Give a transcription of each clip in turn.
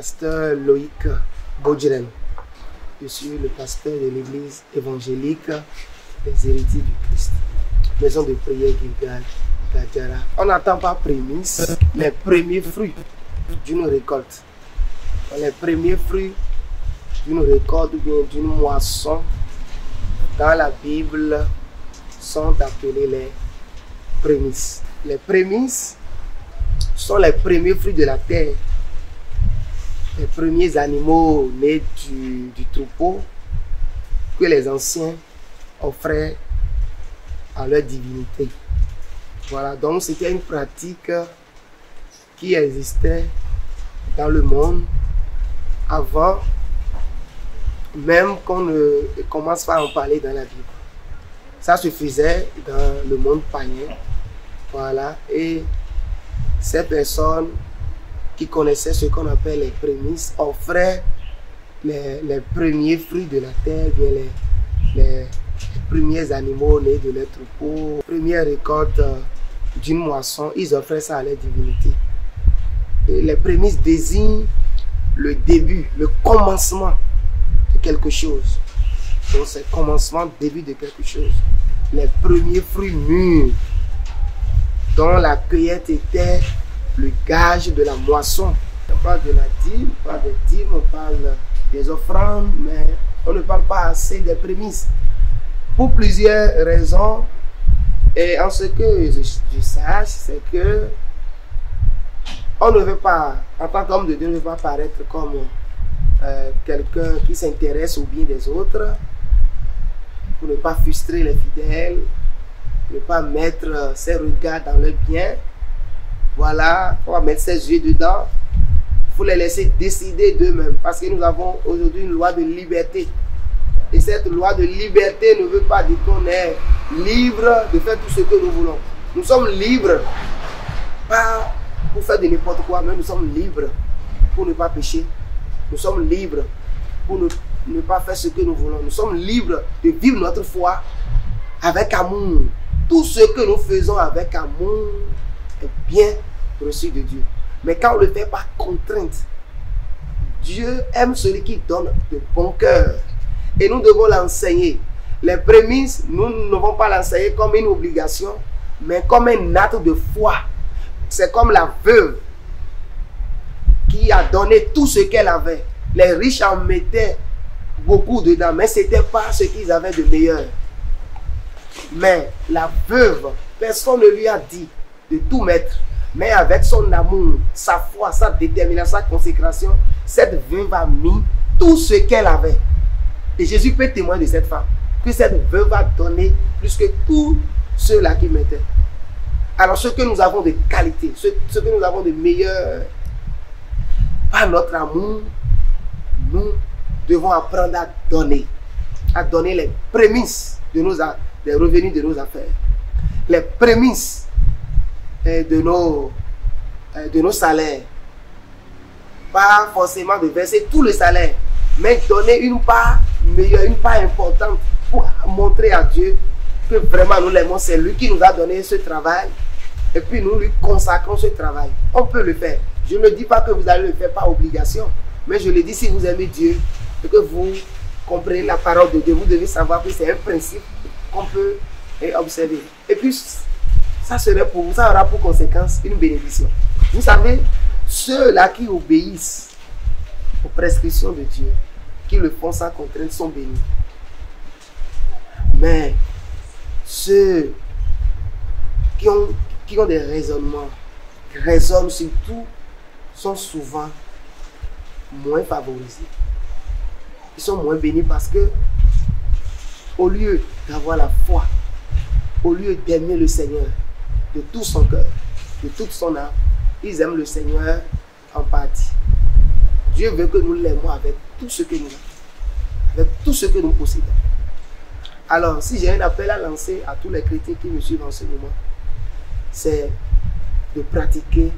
pasteur Loïc Baudjren. Je suis le pasteur de l'église évangélique des héritiers du Christ. Maison de prière Gilgal, Gadjara. On n'attend pas prémices, les premiers fruits d'une récolte. Les premiers fruits d'une récolte ou bien d'une moisson dans la Bible sont appelés les prémices. Les prémices sont les premiers fruits de la terre. Les premiers animaux nés du troupeau que les anciens offraient à leur divinité. Voilà, donc c'était une pratique qui existait dans le monde avant même qu'on ne commence pas à en parler dans la Bible. Ça se faisait dans le monde païen. Voilà, et ces personnes qui connaissaient ce qu'on appelle les prémices offraient les premiers fruits de la terre, bien les premiers animaux nés de leur troupeau, première récolte d'une moisson, ils offraient ça à leur divinité. Et les prémices désignent le début, le commencement de quelque chose. Donc c'est le commencement, début de quelque chose. Les premiers fruits mûrs dont la cueillette était le gage de la moisson. On parle de la dîme, on parle des dîmes, on parle des offrandes, mais on ne parle pas assez des prémices. Pour plusieurs raisons, et en ce que je sache, c'est que on ne veut pas, en tant qu'homme de Dieu, ne veut pas paraître comme quelqu'un qui s'intéresse au bien des autres, pour ne pas frustrer les fidèles, ne pas mettre ses regards dans le bien. Voilà, on va mettre ses yeux dedans. Il faut les laisser décider d'eux-mêmes, parce que nous avons aujourd'hui une loi de liberté. Et cette loi de liberté ne veut pas dire qu'on est libre de faire tout ce que nous voulons. Nous sommes libres, pas pour faire de n'importe quoi, mais nous sommes libres pour ne pas pécher. Nous sommes libres pour ne pas faire ce que nous voulons. Nous sommes libres de vivre notre foi avec amour. Tout ce que nous faisons avec amour est bien reçu de Dieu. Mais quand on le fait par contrainte, Dieu aime celui qui donne de bon cœur. Et nous devons l'enseigner. Les prémices, nous ne devons pas l'enseigner comme une obligation, mais comme un acte de foi. C'est comme la veuve qui a donné tout ce qu'elle avait. Les riches en mettaient beaucoup dedans, mais ce n'était pas ce qu'ils avaient de meilleur. Mais la veuve, personne ne lui a dit de tout mettre. Mais avec son amour, sa foi, sa détermination, sa consécration, cette veuve a mis tout ce qu'elle avait. Et Jésus peut témoigner de cette femme, que cette veuve a donné plus que tous ceux-là qui mettaient. Alors ce que nous avons de qualité, ce que nous avons de meilleur, par notre amour, nous devons apprendre à donner les prémices de des revenus de nos affaires, les prémices de nos salaires. Pas forcément de verser tout le salaire, mais donner une part meilleure, une part importante pour montrer à Dieu que vraiment nous l'aimons. C'est lui qui nous a donné ce travail et puis nous lui consacrons ce travail. On peut le faire. Je ne dis pas que vous allez le faire par obligation, mais je le dis si vous aimez Dieu et que vous comprenez la parole de Dieu, vous devez savoir que c'est un principe qu'on peut observer. Et puis ça serait pour vous, ça aura pour conséquence une bénédiction. Vous savez, ceux-là qui obéissent aux prescriptions de Dieu, qui le font sans contrainte, sont bénis. Mais ceux qui ont des raisonnements, qui raisonnent sur tout, sont souvent moins favorisés. Ils sont moins bénis parce que, au lieu d'avoir la foi, au lieu d'aimer le Seigneur de tout son cœur, de toute son âme, ils aiment le Seigneur en partie. Dieu veut que nous l'aimons avec tout ce que nous avons, avec tout ce que nous possédons. Alors, si j'ai un appel à lancer à tous les chrétiens qui me suivent en ce moment, c'est de pratiquer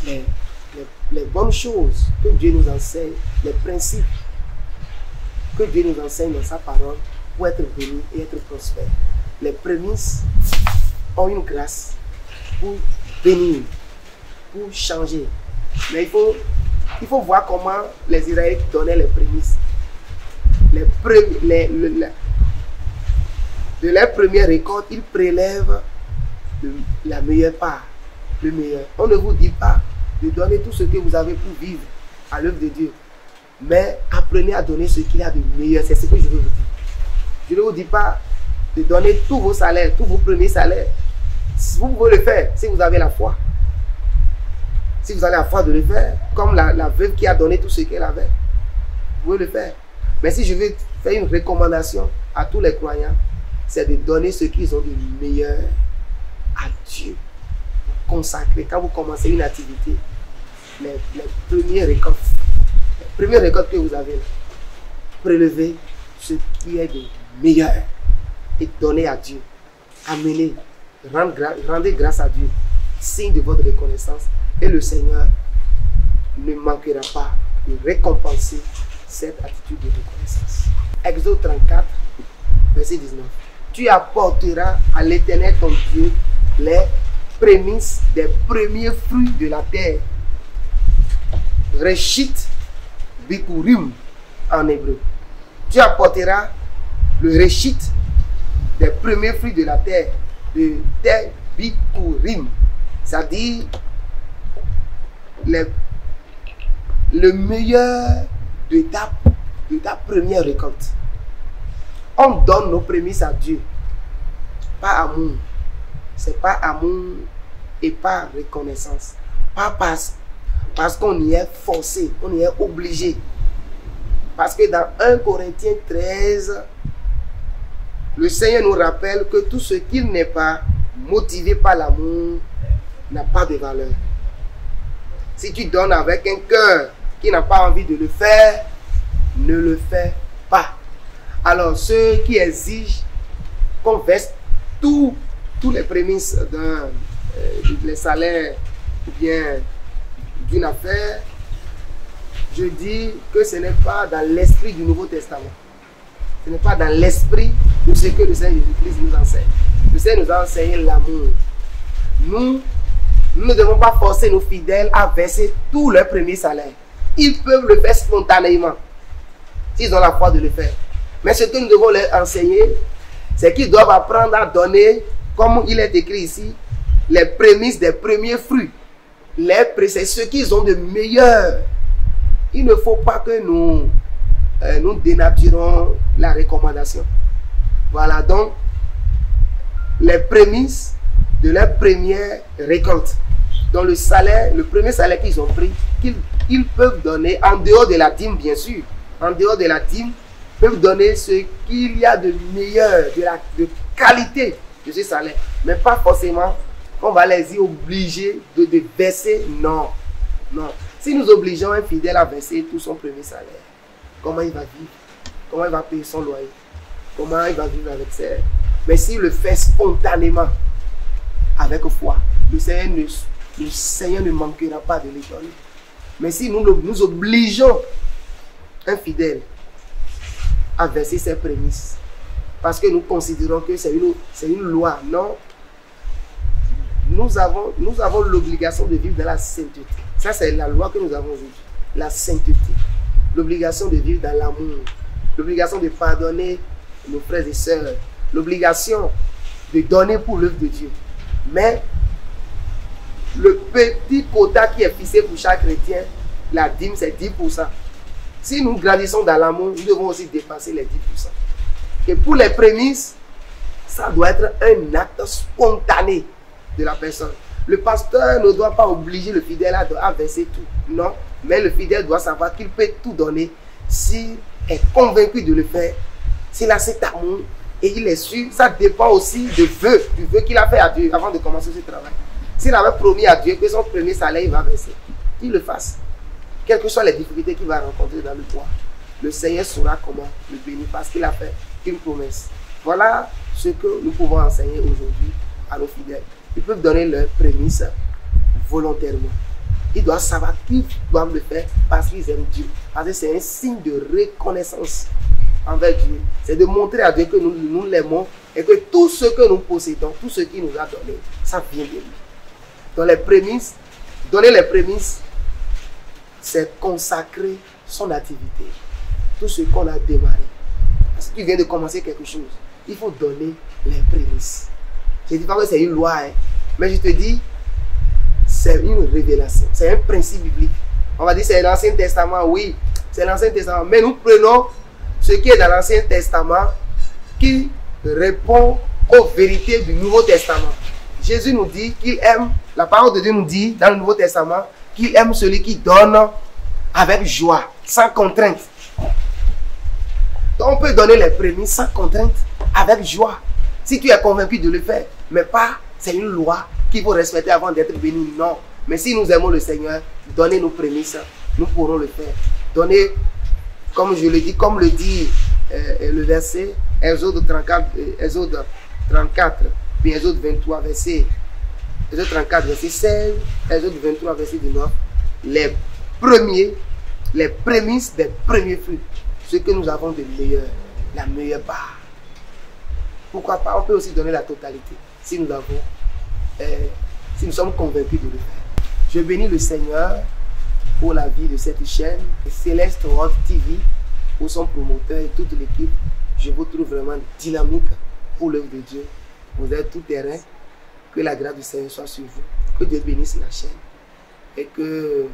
les bonnes choses que Dieu nous enseigne, les principes que Dieu nous enseigne dans sa parole pour être béni et être prospère. Les prémices ont une grâce pour bénir, pour changer. Mais il faut Il faut voir comment les Israélites donnaient les prémices. De leur première récolte, ils prélèvent la meilleure part, le meilleur. On ne vous dit pas de donner tout ce que vous avez pour vivre à l'œuvre de Dieu. Mais apprenez à donner ce qu'il y a de meilleur. C'est ce que je veux vous dire. Je ne vous dis pas de donner tous vos salaires, tous vos premiers salaires. Vous pouvez le faire si vous avez la foi. Si vous avez la foi de le faire, comme la veuve qui a donné tout ce qu'elle avait, vous pouvez le faire. Mais si je veux faire une recommandation à tous les croyants, c'est de donner ce qu'ils ont de meilleur à Dieu. Consacrer. Quand vous commencez une activité, les premières récoltes que vous avez, prélevez ce qui est de meilleur et donnez à Dieu. Amenez, rendez grâce à Dieu, signe de votre reconnaissance, et le Seigneur ne manquera pas de récompenser cette attitude de reconnaissance. Exode 34, verset 19. Tu apporteras à l'Éternel ton Dieu les prémices des premiers fruits de la terre. Reshit Bikurim en hébreu. Tu apporteras le Reshit des premiers fruits de la terre, de terre Bikurim, c'est-à-dire le meilleur de ta première récolte. On donne nos prémices à Dieu, pas amour. C'est pas amour et pas reconnaissance. Pas parce qu'on y est forcé, on y est obligé. Parce que dans 1 Corinthiens 13, le Seigneur nous rappelle que tout ce qui n'est pas motivé par l'amour n'a pas de valeur. Si tu donnes avec un cœur qui n'a pas envie de le faire, ne le fais pas. Alors ceux qui exigent qu'on verse tous les prémices les salaires ou bien d'une affaire, je dis que ce n'est pas dans l'esprit du Nouveau Testament. Ce n'est pas dans l'esprit de ce que le Seigneur Jésus-Christ nous enseigne. Le Seigneur nous a enseigné l'amour. Nous ne devons pas forcer nos fidèles à verser tout leur premier salaire. Ils peuvent le faire spontanément, s'ils ont la foi de le faire. Mais ce que nous devons leur enseigner, c'est qu'ils doivent apprendre à donner, comme il est écrit ici, les prémices des premiers fruits. C'est ce qu'ils ont de meilleur. Il ne faut pas que nous dénaturons la recommandation. Voilà donc les prémices de leur première récolte. Donc le salaire, le premier salaire qu'ils ont pris, qu'ils peuvent donner en dehors de la dîme, bien sûr. En dehors de la dîme, peuvent donner ce qu'il y a de meilleur, de qualité de ce salaire. Mais pas forcément on va les y obliger de verser. Non. Non. Si nous obligeons un fidèle à verser tout son premier salaire, comment il va vivre? Comment il va payer son loyer? Comment il va vivre avec ses... Mais s'il le fait spontanément, avec foi, le Seigneur ne manquera pas de les donner. Mais si nous obligeons un fidèle à verser ses prémices, parce que nous considérons que c'est une loi, non. Nous avons l'obligation de vivre dans la sainteté. Ça, c'est la loi que nous avons aujourd'hui. La sainteté. L'obligation de vivre dans l'amour. L'obligation de pardonner nos frères et sœurs. L'obligation de donner pour l'œuvre de Dieu. Mais le petit quota qui est fixé pour chaque chrétien, la dîme, c'est 10%. Si nous grandissons dans l'amour, nous devons aussi dépasser les 10%. Et pour les prémices, ça doit être un acte spontané de la personne. Le pasteur ne doit pas obliger le fidèle à verser tout. Non, mais le fidèle doit savoir qu'il peut tout donner s'il est convaincu de le faire, s'il a cet amour et il est sûr. Ça dépend aussi du vœu qu'il a fait à Dieu avant de commencer ce travail. S'il avait promis à Dieu que son premier salaire il va verser, qu'il le fasse. Quelles que soient les difficultés qu'il va rencontrer dans le bois, le Seigneur saura comment le bénir parce qu'il a fait une promesse. Voilà ce que nous pouvons enseigner aujourd'hui à nos fidèles. Ils peuvent donner leurs prémices volontairement. Ils doivent savoir qu'ils doivent le faire parce qu'ils aiment Dieu. Parce que c'est un signe de reconnaissance envers Dieu. C'est de montrer à Dieu que nous l'aimons et que tout ce que nous possédons, tout ce qu'il nous a donné, ça vient de lui. Donc les prémices, donner les prémices c'est consacrer son activité. Tout ce qu'on a démarré. Parce que tu viens de commencer quelque chose, il faut donner les prémices. Je ne dis pas que c'est une loi, hein, mais je te dis, c'est une révélation. C'est un principe biblique. On va dire c'est l'Ancien Testament, oui, c'est l'Ancien Testament. Mais nous prenons ce qui est dans l'Ancien Testament qui répond aux vérités du Nouveau Testament. Jésus nous dit qu'il aime, la parole de Dieu nous dit dans le Nouveau Testament, qu'il aime celui qui donne avec joie, sans contrainte. Donc on peut donner les prémices sans contrainte, avec joie. Si tu es convaincu de le faire, mais pas, c'est une loi qu'il faut respecter avant d'être béni. Non. Mais si nous aimons le Seigneur, donnez nos prémices, nous pourrons le faire. Donnez, comme je le dis, comme le dit le verset, Exode 34, puis Exode 23, verset 16, Exode 23, verset 19, les prémices des premiers fruits, ce que nous avons de meilleur, la meilleure part. Pourquoi pas? On peut aussi donner la totalité, si nous sommes convaincus de le faire. Je bénis le Seigneur pour la vie de cette chaîne, Céleste Rock TV, pour son promoteur et toute l'équipe. Je vous trouve vraiment dynamique pour l'œuvre de Dieu. Vous êtes tout terrain. Que la grâce du Seigneur soit sur vous. Que Dieu bénisse la chaîne. Et que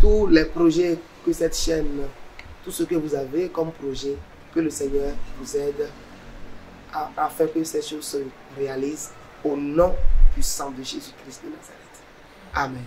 tous les projets que cette chaîne, tout ce que vous avez comme projet, que le Seigneur vous aide à faire que ces choses se réalisent au nom puissant de Jésus-Christ de Nazareth. Amen.